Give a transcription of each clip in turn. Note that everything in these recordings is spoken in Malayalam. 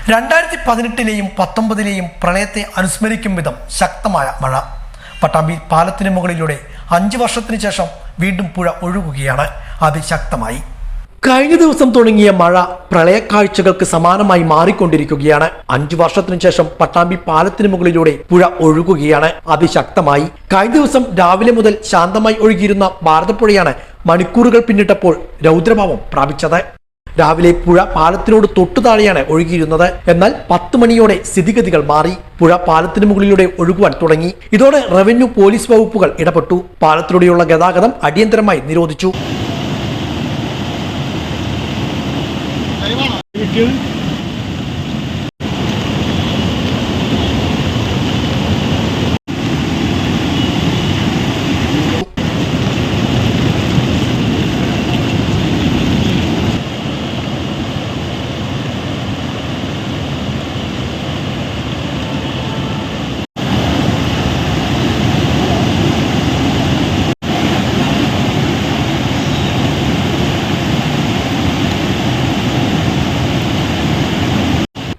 2018-ലെയും 19-ലെയും പ്രളയത്തെ അനുസ്മരിക്കും വിധം ശക്തമായ മഴ. പട്ടാമ്പി പാലത്തിന് മുകളിലൂടെ 5 വർഷത്തിന് ശേഷം വീണ്ടും പുഴ ഒഴുകുകയാണ്. അതിശക്തമായി. കഴിഞ്ഞ ദിവസം തുടങ്ങിയ മഴ പ്രളയക്കാഴ്ചകൾക്ക് സമാനമായി മാറിക്കൊണ്ടിരിക്കുകയാണ്. 5 വർഷത്തിനു ശേഷം പട്ടാമ്പി പാലത്തിന് മുകളിലൂടെ പുഴ ഒഴുകുകയാണ്. അതിശക്തമായി. കഴിഞ്ഞ ദിവസം രാവിലെ മുതൽ ശാന്തമായി ഒഴുകിയിരുന്ന ഭാരതപ്പുഴയാണ് മണിക്കൂറുകൾ പിന്നിട്ടപ്പോൾ രൗദ്രഭാവം പ്രാപിച്ചത്. രാവിലെ പുഴ പാലത്തിനോട് തൊട്ടു താഴെയാണ് ഒഴുകിയിരുന്നത്. എന്നാൽ 10 മണിയോടെ സ്ഥിതിഗതികൾ മാറി. പുഴ പാലത്തിന് മുകളിലൂടെ ഒഴുകുവാൻ തുടങ്ങി. ഇതോടെ റവന്യൂ, പോലീസ് വകുപ്പുകൾ ഇടപെട്ടു. പാലത്തിലൂടെയുള്ള ഗതാഗതം അടിയന്തരമായി നിരോധിച്ചു.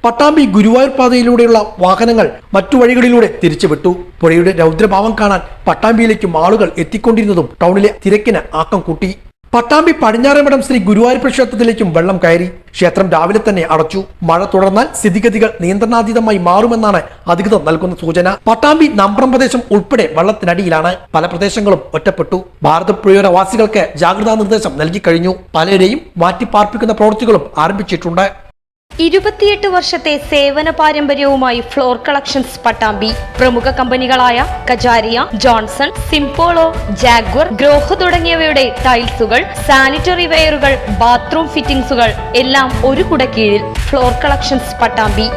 പട്ടാമ്പി ഗുരുവായൂർ പാതയിലൂടെയുള്ള വാഹനങ്ങൾ മറ്റു വഴികളിലൂടെ തിരിച്ചുവിട്ടു. പുഴയുടെ രൗദ്രഭാവം കാണാൻ പട്ടാമ്പിയിലേക്കും ആളുകൾ എത്തിക്കൊണ്ടിരുന്നതും ടൗണിലെ തിരക്കിന് ആക്കം കൂട്ടി. പട്ടാമ്പി പടിഞ്ഞാറേമഠം ശ്രീ ഗുരുവായൂർ ക്ഷേത്രത്തിലേക്കും വെള്ളം കയറി. ക്ഷേത്രം രാവിലെ തന്നെ അടച്ചു. മഴ തുടർന്നാൽ സ്ഥിതിഗതികൾ നിയന്ത്രണാതീതമായി മാറുമെന്നാണ് അധികൃതർ നൽകുന്ന സൂചന. പട്ടാമ്പി നമ്പ്രം പ്രദേശം ഉൾപ്പെടെ വെള്ളത്തിനടിയിലാണ്. പല പ്രദേശങ്ങളും ഒറ്റപ്പെട്ടു. ഭാരതപ്പുഴയോര വാസികൾക്ക് ജാഗ്രതാ നിർദ്ദേശം നൽകി കഴിഞ്ഞു. പലരെയും മാറ്റിപ്പാർപ്പിക്കുന്ന പ്രവൃത്തികളും ആരംഭിച്ചിട്ടുണ്ട്. 28 വർഷത്തെ സേവന പാരമ്പര്യവുമായി ഫ്ലോർ കളക്ഷൻസ് പട്ടാമ്പി. പ്രമുഖ കമ്പനികളായ കജാരിയ, ജോൺസൺ, സിംപോളോ, ജാഗ്വർ, ഗ്രോഹ് തുടങ്ങിയവയുടെ ടൈൽസുകൾ, സാനിറ്ററി വെയറുകൾ, ബാത്റൂം ഫിറ്റിംഗ്സുകൾ എല്ലാം ഒരു കുടക്കീഴിൽ. Floor collections Pattambi.